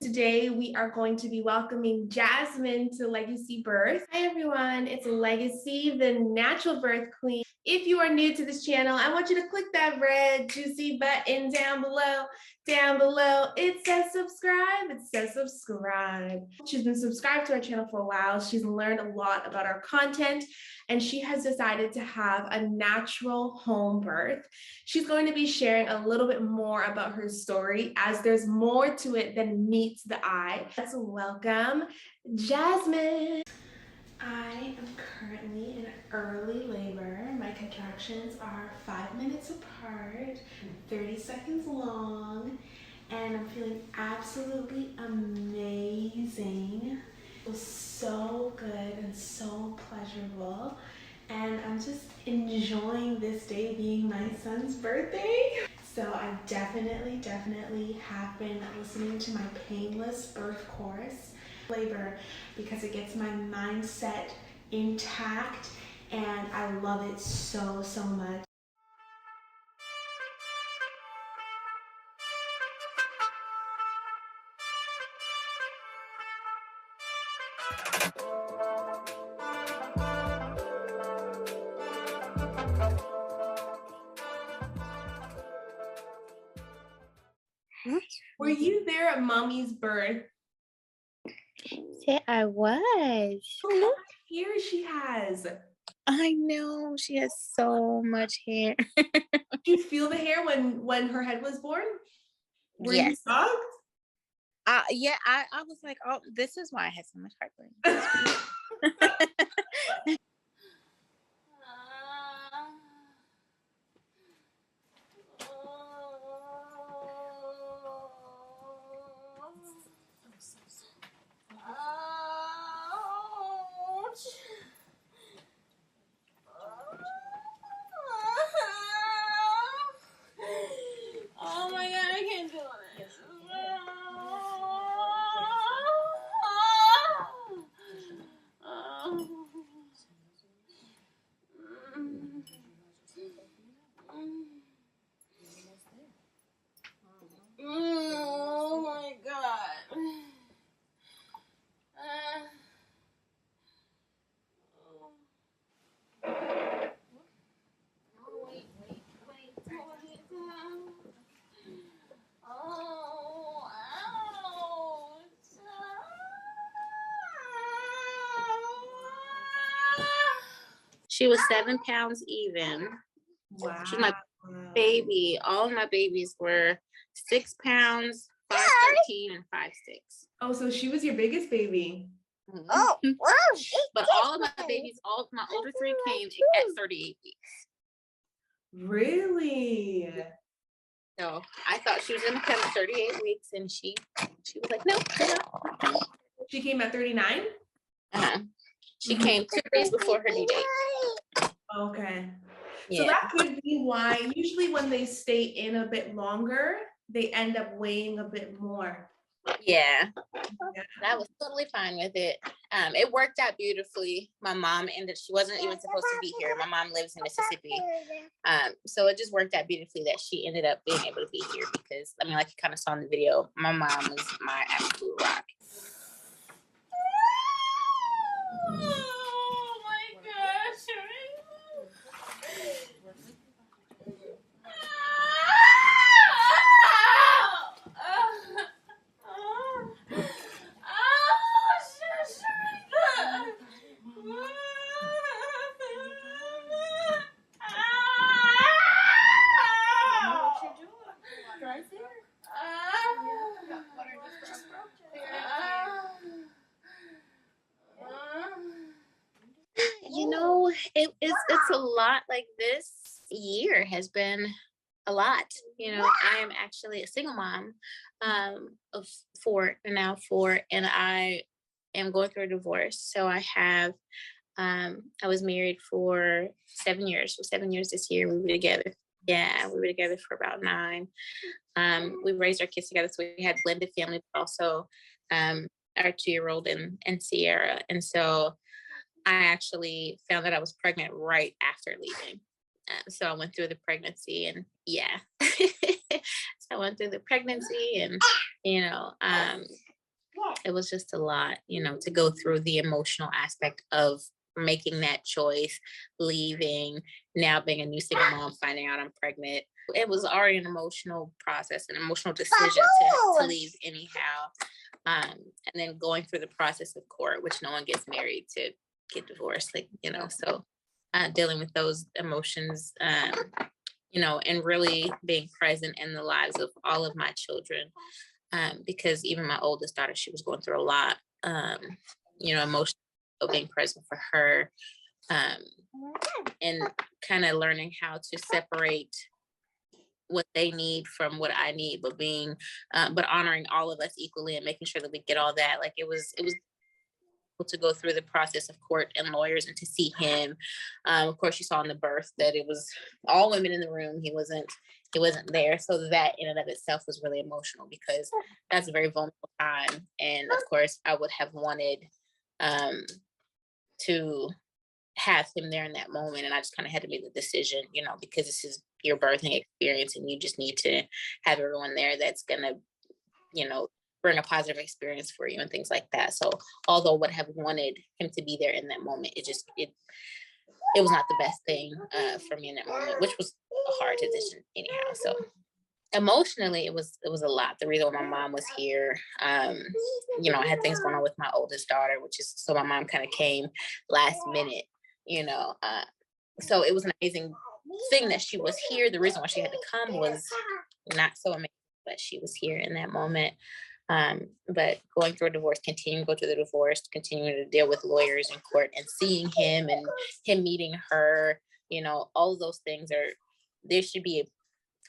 Today, we are going to be welcoming Jasmine to Legacy Birth. Hi, everyone. It's Legacy, the natural birth queen. If you are new to this channel, I want you to click that red juicy button down below. Down below, it says subscribe. It says subscribe. She's been subscribed to our channel for a while. She's learned a lot about our content, and she has decided to have a natural home birth. She's going to be sharing a little bit more about her story, as there's more to it than meets the eye. Let's welcome Jasmine. I am currently in early labor. My contractions are 5 minutes apart, 30 seconds long, and I'm feeling absolutely amazing. It was so good and so pleasurable, and I'm just enjoying this day being my son's birthday. So I definitely have been listening to my painless birth course, labor, because it gets my mindset intact, and I love it so much. Were you there at mommy's birth? Yeah, I was. Look how much hair she has. I know, she has so much hair. Did you feel the hair when her head was born? Were you shocked? Yeah, I was like, oh, this is why I had so much heartburn. Oh my god, I can't do it. Oh my god. She was 7 pounds even. Wow. She's my baby. All of my babies were 6 pounds, 5'13", and 5'6". Oh, so she was your biggest baby. Mm-hmm. Oh, wow. But all of my babies, all of my older 3 came at 38 weeks. Really? So I thought she was gonna come at 38 weeks, and she was like, no. She came at 39? She came 2 days before her due date. Okay. Yeah. So that could be why usually when they stay in a bit longer, they end up weighing a bit more. Yeah. I was totally fine with it. It worked out beautifully. My mom she wasn't even supposed to be here. My mom lives in Mississippi. So it just worked out beautifully that she ended up being able to be here, because, I mean, like you kind of saw in the video, my mom was my absolute rock. Oh my gosh. You know, it's a lot. Like, this year has been a lot. You know, I am actually a single mom of 4, and I am going through a divorce. So I have I was married for 7 years. So 7 years this year. We were together. Yeah, we were together for about 9. We raised our kids together, so we had blended family, but also our 2-year-old and Sierra. And so I actually found that I was pregnant right after leaving. So I went through the pregnancy, and yeah. So I went through the pregnancy, and, you know, it was just a lot, you know, to go through the emotional aspect of making that choice, leaving, now being a new single mom, finding out I'm pregnant. It was already an emotional process, an emotional decision to leave anyhow. And then going through the process of court, which no one gets married to get divorced, like, you know, so dealing with those emotions, you know, and really being present in the lives of all of my children. Because even my oldest daughter, she was going through a lot, you know, emotionally, so being present for her, and kind of learning how to separate what they need from what I need, but but honoring all of us equally and making sure that we get all that. Like it was to go through the process of court and lawyers and to see him. Of course, you saw in the birth that it was all women in the room. He wasn't there. So that in and of itself was really emotional because that's a very vulnerable time. And of course, I would have wanted to have him there in that moment. And I just kind of had to make the decision, you know, because this is your birthing experience and you just need to have everyone there that's gonna, you know, bring a positive experience for you and things like that. So although I would have wanted him to be there in that moment, it was not the best thing for me in that moment, which was a hard decision anyhow. So emotionally it was a lot. The reason why my mom was here, you know, I had things going on with my oldest daughter, which is, so my mom kind of came last minute, you know, so it was an amazing thing that she was here. The reason why she had to come was not so amazing, but she was here in that moment. But going through a divorce, continuing to go through the divorce, continuing to deal with lawyers in court and seeing him and him meeting her, you know, all of those things there should be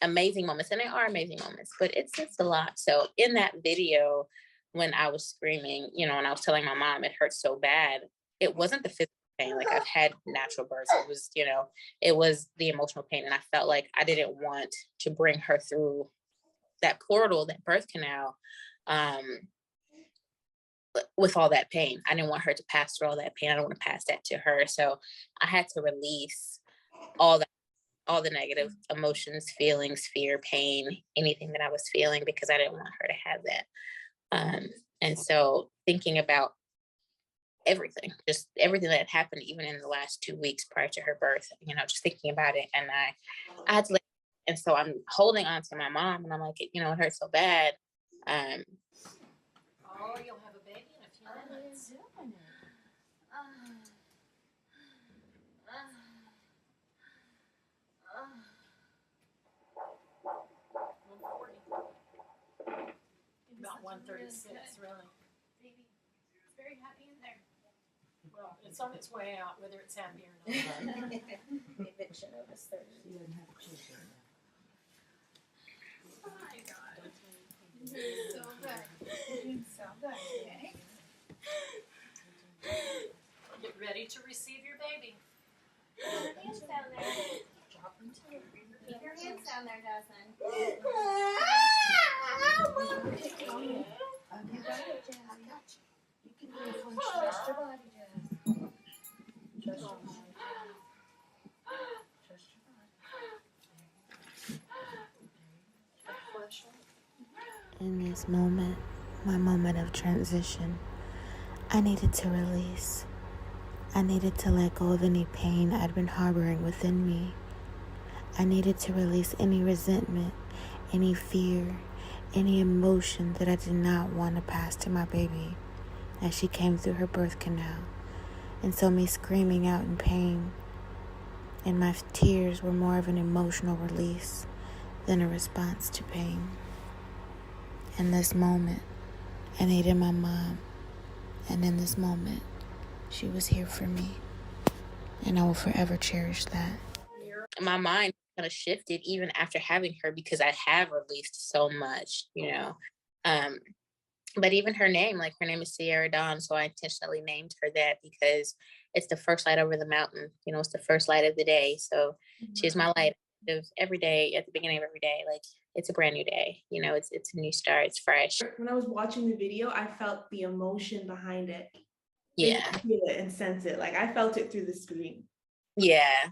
amazing moments, and they are amazing moments, but it's a lot. So in that video, when I was screaming, you know, and I was telling my mom it hurt so bad, it wasn't the physical pain. Like, I've had natural births. It was, you know, it was the emotional pain. And I felt like I didn't want to bring her through that portal, that birth canal, with all that pain. I didn't want her to pass through all that pain. I don't want to pass that to her. So I had to release all that, all the negative emotions, feelings, fear, pain, anything that I was feeling, because I didn't want her to have that. And so thinking about everything, just everything that had happened, even in the last 2 weeks prior to her birth, you know, just thinking about it. And I had to and so I'm holding on to my mom and I'm like, you know, it hurts so bad. Oh, you'll have a baby in a few minutes. About 136, really. Baby, it's very happy in there. Well, it's on its way out, whether it's happy or not. Eviction notice 30. She doesn't have children. Oh my God. You're so good. You're doing so good, okay? Get ready to receive your baby. Hands down there. Keep your hands down there, Jasmine. You got it, Jazz. I got you. You can do it. Trust your body, Jazz. Trust your body. Trust your body. In this moment, my moment of transition, I needed to release. I needed to let go of any pain I'd been harboring within me. I needed to release any resentment, any fear, any emotion that I did not want to pass to my baby as she came through her birth canal. And so me screaming out in pain and my tears were more of an emotional release than a response to pain. In this moment, I needed my mom. And in this moment, she was here for me. And I will forever cherish that. My mind kind of shifted even after having her, because I have released so much, you know. But even her name is Sierra Dawn. So I intentionally named her that because it's the first light over the mountain. You know, it's the first light of the day. So she's my light of every day, at the beginning of every day. Like, it's a brand new day. You know, it's a new start. It's fresh. When I was watching the video, I felt the emotion behind it. Yeah. I feel it and sense it. Like, I felt it through the screen. Yeah.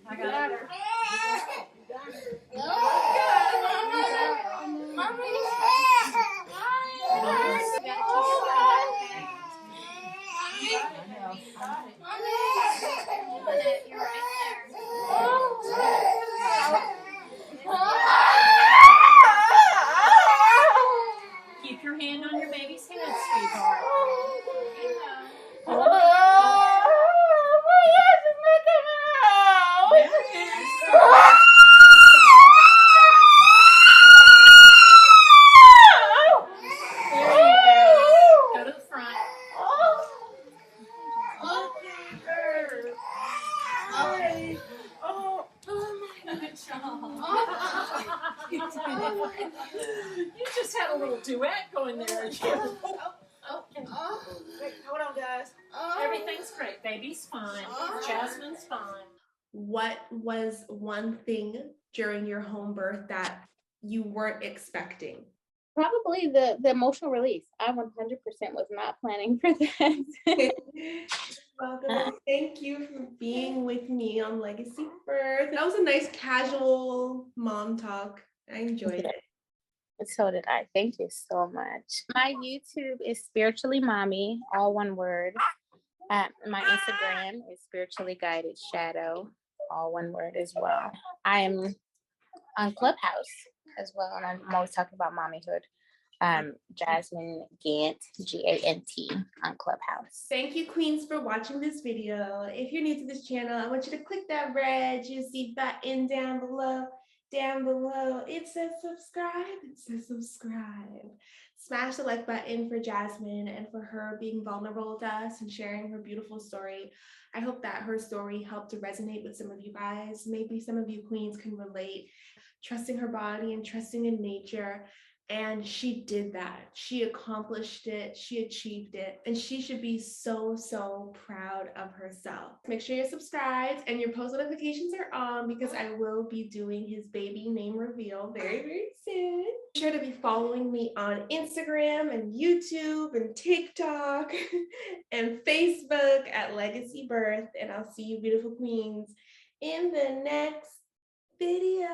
I got her. Keep your hand on your baby's head, sweetheart. Go to the front. Good job. You just had a little duet going there. Wait, hold on, guys. Everything's great. Baby's fine. Jasmine's fine. What was one thing during your home birth that you weren't expecting? Probably the emotional release. I 100% was not planning for that. Welcome. And thank you for being with me on Legacy Birth. That was a nice casual mom talk. I enjoyed it. So did I. Thank you so much. My YouTube is Spiritually Mommy, all one word. My Instagram is Spiritually Guided Shadow, all one word as well. I am on Clubhouse as well, and I'm always talking about mommyhood. Jasmine Gant, G-A-N-T on Clubhouse. Thank you, queens, for watching this video. If you're new to this channel, I want you to click that red juicy button down below. Down below, it says subscribe. It says subscribe. Smash the like button for Jasmine and for her being vulnerable with us and sharing her beautiful story. I hope that her story helped to resonate with some of you guys. Maybe some of you queens can relate. Trusting her body and trusting in nature. And she did that. She accomplished it. She achieved it. And she should be so, so proud of herself. Make sure you're subscribed and your post notifications are on because I will be doing his baby name reveal very, very soon. Be sure to be following me on Instagram and YouTube and TikTok and Facebook at Legacy Birth. And I'll see you beautiful queens in the next video.